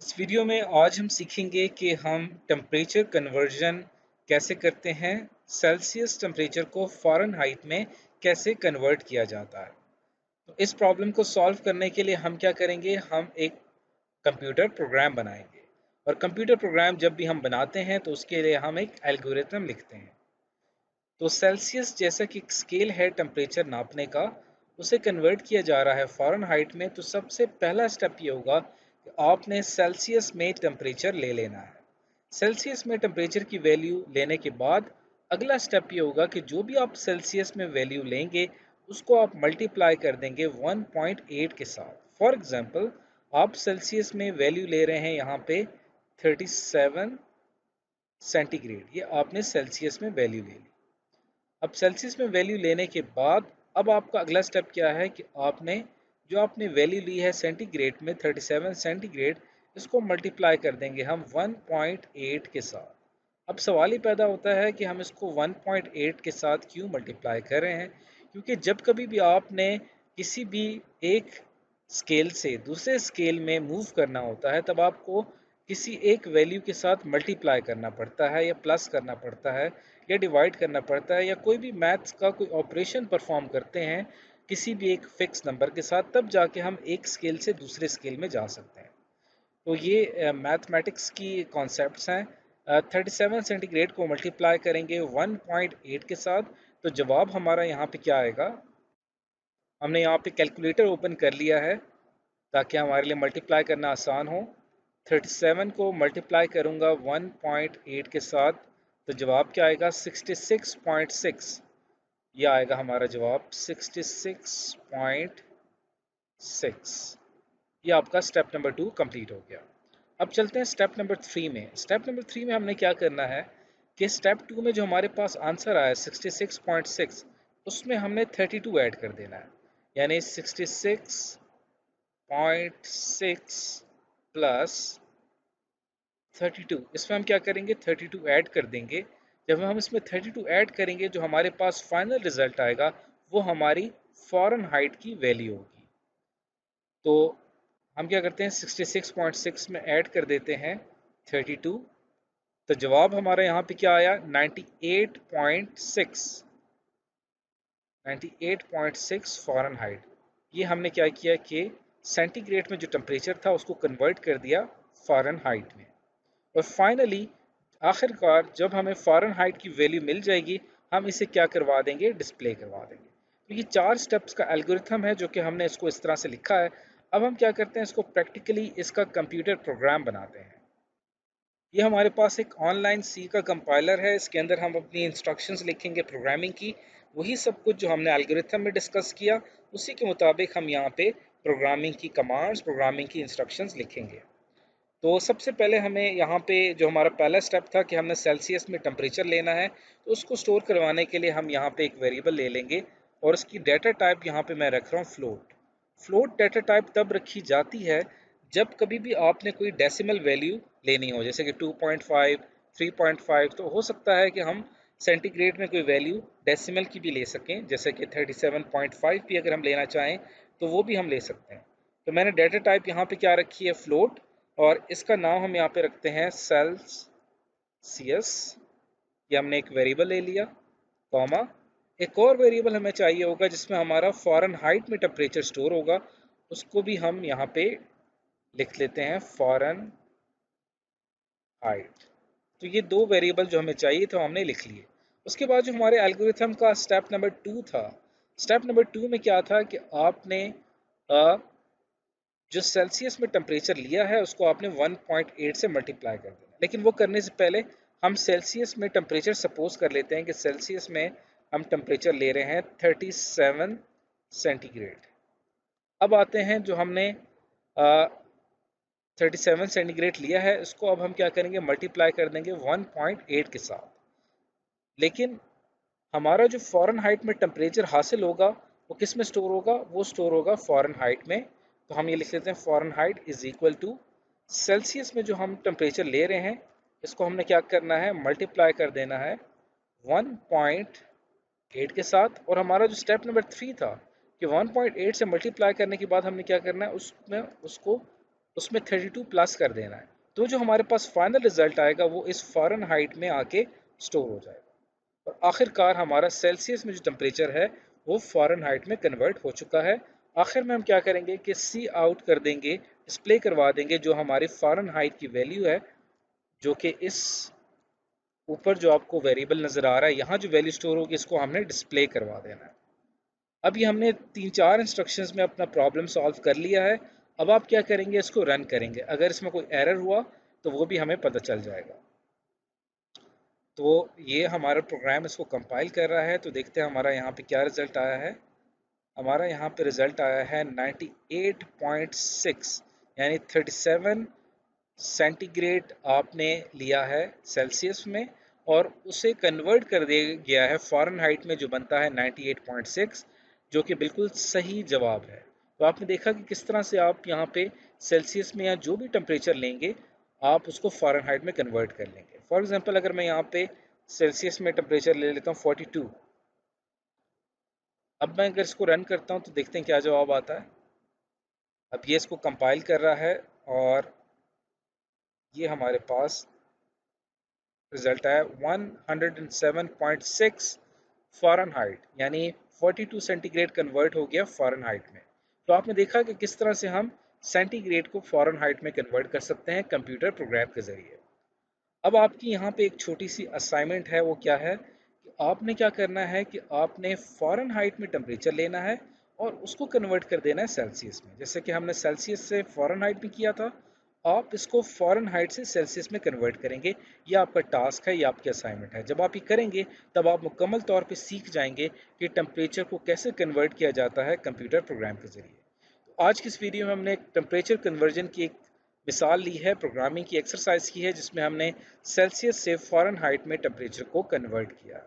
इस वीडियो में आज हम सीखेंगे कि हम टेम्परेचर कन्वर्जन कैसे करते हैं। सेल्सियस टेम्परेचर को फ़ारेनहाइट में कैसे कन्वर्ट किया जाता है। तो इस प्रॉब्लम को सॉल्व करने के लिए हम क्या करेंगे, हम एक कंप्यूटर प्रोग्राम बनाएंगे। और कंप्यूटर प्रोग्राम जब भी हम बनाते हैं तो उसके लिए हम एक एल्गोरिथम लिखते हैं। तो सेल्सियस जैसा कि एक स्केल है टेम्परेचर नापने का, उसे कन्वर्ट किया जा रहा है फ़ारेनहाइट में। तो सबसे पहला स्टेप ये होगा कि आपने सेल्सियस में टेम्परेचर ले लेना है। सेल्सियस में टेम्परेचर की वैल्यू लेने के बाद अगला स्टेप ये होगा कि जो भी आप सेल्सियस में वैल्यू लेंगे उसको आप मल्टीप्लाई कर देंगे 1.8 के साथ। फॉर एग्जांपल, आप सेल्सियस में वैल्यू ले रहे हैं यहाँ पे 37 सेंटीग्रेड। ये आपने सेल्सियस में वैल्यू ले ली। अब सेल्सियस में वैल्यू लेने के बाद अब आपका अगला स्टेप क्या है कि आपने वैल्यू ली है सेंटीग्रेड में 37 सेंटीग्रेड, इसको मल्टीप्लाई कर देंगे हम 1.8 के साथ। अब सवाल ही पैदा होता है कि हम इसको 1.8 के साथ क्यों मल्टीप्लाई कर रहे हैं। क्योंकि जब कभी भी आपने किसी भी एक स्केल से दूसरे स्केल में मूव करना होता है तब आपको किसी एक वैल्यू के साथ मल्टीप्लाई करना पड़ता है या प्लस करना पड़ता है या डिवाइड करना पड़ता है या कोई भी मैथ्स का कोई ऑपरेशन परफॉर्म करते हैं किसी भी एक फिक्स नंबर के साथ, तब जाके हम एक स्केल से दूसरे स्केल में जा सकते हैं। तो ये मैथमेटिक्स की कॉन्सेप्ट्स हैं। 37 सेंटीग्रेड को मल्टीप्लाई करेंगे 1.8 के साथ, तो जवाब हमारा यहाँ पे क्या आएगा। हमने यहाँ पे कैलकुलेटर ओपन कर लिया है ताकि हमारे लिए मल्टीप्लाई करना आसान हो। 37 को मल्टीप्लाई करूँगा 1.8 के साथ, तो जवाब क्या आएगा 66.6। यह आएगा हमारा जवाब 66.6। ये आपका स्टेप नंबर 2 कंप्लीट हो गया। अब चलते हैं स्टेप नंबर 3 में। स्टेप नंबर 3 में हमने क्या करना है कि स्टेप 2 में जो हमारे पास आंसर आया 66.6, उसमें हमने 32 ऐड कर देना है। यानी 66.6 प्लस 32, इसमें हम क्या करेंगे 32 ऐड कर देंगे। जब हम इसमें 32 ऐड करेंगे जो हमारे पास फाइनल रिजल्ट आएगा वो हमारी फ़ारेनहाइट की वैल्यू होगी। तो हम क्या करते हैं 66.6 में ऐड कर देते हैं 32, तो जवाब हमारा यहाँ पे क्या आया 98.6। 98.6 फ़ारेनहाइट। ये हमने क्या किया कि सेंटीग्रेड में जो टेम्परेचर था उसको कन्वर्ट कर दिया फ़ारेनहाइट में। और फाइनली आखिरकार जब हमें फ़ारेनहाइट की वैल्यू मिल जाएगी हम इसे क्या करवा देंगे, डिस्प्ले करवा देंगे। तो ये 4 स्टेप्स का एल्गोरिथम है जो कि हमने इसको इस तरह से लिखा है। अब हम क्या करते हैं, इसको प्रैक्टिकली इसका कंप्यूटर प्रोग्राम बनाते हैं। ये हमारे पास एक ऑनलाइन सी का कंपाइलर है, इसके अंदर हम अपनी इंस्ट्रक्शंस लिखेंगे प्रोग्रामिंग की। वही सब कुछ जो हमने एल्गोरिथम में डिस्कस किया उसी के मुताबिक हम यहाँ पे प्रोग्रामिंग की कमांड्स, प्रोग्रामिंग की इंस्ट्रक्शंस लिखेंगे। तो सबसे पहले हमें यहाँ पे जो हमारा पहला स्टेप था कि हमने सेल्सियस में टेम्परेचर लेना है, तो उसको स्टोर करवाने के लिए हम यहाँ पे एक वेरिएबल ले लेंगे और उसकी डेटा टाइप यहाँ पे मैं रख रहा हूँ फ्लोट। फ्लोट डेटा टाइप तब रखी जाती है जब कभी भी आपने कोई डेसिमल वैल्यू लेनी हो, जैसे कि 2.5, 3.5। तो हो सकता है कि हम सेंटीग्रेड में कोई वैल्यू डेसिमल की भी ले सकें, जैसे कि 37.5 भी अगर हम लेना चाहें तो वो भी हम ले सकते हैं। तो मैंने डेटा टाइप यहाँ पे क्या रखी है, फ्लोट, और इसका नाम हम यहाँ पे रखते हैं सेल्सियस। ये हमने एक वेरिएबल ले लिया, कॉमा एक और वेरिएबल हमें चाहिए होगा जिसमें हमारा फ़ारेनहाइट में टेम्परेचर स्टोर होगा, उसको भी हम यहाँ पे लिख लेते हैं फ़ारेनहाइट। तो ये दो वेरिएबल जो हमें चाहिए थे हमने लिख लिए। उसके बाद जो हमारे एल्गोरिथम का स्टेप नंबर 2 था, स्टेप नंबर 2 में क्या था कि आपने जो सेल्सियस में टेम्परेचर लिया है उसको आपने 1.8 से मल्टीप्लाई कर देना। लेकिन वो करने से पहले हम सेल्सियस में टेम्परेचर सपोज कर लेते हैं कि सेल्सियस में हम टेम्परेचर ले रहे हैं 37 सेंटीग्रेड। अब आते हैं जो हमने 37 सेंटीग्रेड लिया है, इसको अब हम क्या करेंगे, मल्टीप्लाई कर देंगे 1.8 के साथ। लेकिन हमारा जो फ़ारेनहाइट में टेम्परेचर हासिल होगा वो किस में स्टोर होगा, वो स्टोर होगा फ़ारेनहाइट में। तो हम ये लिख लेते हैं Fahrenheit is equal to Celsius में जो हम टेम्परेचर ले रहे हैं इसको हमने क्या करना है, मल्टीप्लाई कर देना है 1.8 के साथ। और हमारा जो स्टेप नंबर 3 था कि 1.8 से मल्टीप्लाई करने के बाद हमने क्या करना है, उसमें उसको उसमें 32 प्लस कर देना है, तो जो हमारे पास फाइनल रिजल्ट आएगा वो इस फ़ारेनहाइट में आके स्टोर हो जाएगा और आखिरकार हमारा सेल्सियस में जो टेम्परेचर है वो फ़ारेनहाइट में कन्वर्ट हो चुका है। आखिर में हम क्या करेंगे कि सी आउट कर देंगे, डिस्प्ले करवा देंगे जो हमारी फ़ारेनहाइट की वैल्यू है, जो कि इस ऊपर जो आपको वेरिएबल नज़र आ रहा है, यहाँ जो वैल्यू स्टोर होगी इसको हमने डिस्प्ले करवा देना है। अब ये हमने 3-4 इंस्ट्रक्शंस में अपना प्रॉब्लम सॉल्व कर लिया है। अब आप क्या करेंगे, इसको रन करेंगे, अगर इसमें कोई एरर हुआ तो वो भी हमें पता चल जाएगा। तो ये हमारा प्रोग्राम इसको कंपाइल कर रहा है, तो देखते हैं हमारा यहाँ पे क्या रिज़ल्ट आया है। हमारा यहाँ पे रिज़ल्ट आया है 98.6, यानी 37 सेंटीग्रेड आपने लिया है सेल्सियस में, और उसे कन्वर्ट कर दिया गया है फ़ारेनहाइट में जो बनता है 98.6, जो कि बिल्कुल सही जवाब है। तो आपने देखा कि किस तरह से आप यहाँ पे सेल्सियस में या जो भी टेम्परेचर लेंगे आप उसको फ़ारेनहाइट में कन्वर्ट कर लेंगे। फॉर एग्जांपल अगर मैं यहाँ पे सेल्सियस में टेम्परेचर ले लेता हूँ 42, अब मैं अगर इसको रन करता हूँ तो देखते हैं क्या जवाब आता है। अब ये इसको कंपाइल कर रहा है और ये हमारे पास रिजल्ट आया 107.6 फ़ारेनहाइट, यानी 42 सेंटीग्रेड कन्वर्ट हो गया फ़ारेनहाइट में। तो आपने देखा कि किस तरह से हम सेंटीग्रेड को फ़ारेनहाइट में कन्वर्ट कर सकते हैं कंप्यूटर प्रोग्राम के ज़रिए। अब आपकी यहाँ पे एक छोटी सी असाइनमेंट है, वो क्या है कि आपने क्या करना है कि आपने फ़ारेनहाइट में टेम्परेचर लेना है और उसको कन्वर्ट कर देना है सेल्सियस में। जैसे कि हमने सेल्सियस से फ़ारेनहाइट में किया था, आप इसको फ़ारेनहाइट से सेल्सियस में कन्वर्ट करेंगे। ये आपका टास्क है, ये आपकी असाइनमेंट है। जब आप ये करेंगे तब आप मुकम्मल तौर पे सीख जाएंगे कि टेम्परेचर को कैसे कन्वर्ट किया जाता है कंप्यूटर प्रोग्राम के ज़रिए। तो आज की इस वीडियो में हमने एक टेम्परेचर कन्वर्जन की एक मिसाल ली है, प्रोग्रामिंग की एक्सरसाइज की है, जिसमें हमने सेल्सियस से फ़ारेनहाइट में टेम्परेचर को कन्वर्ट किया।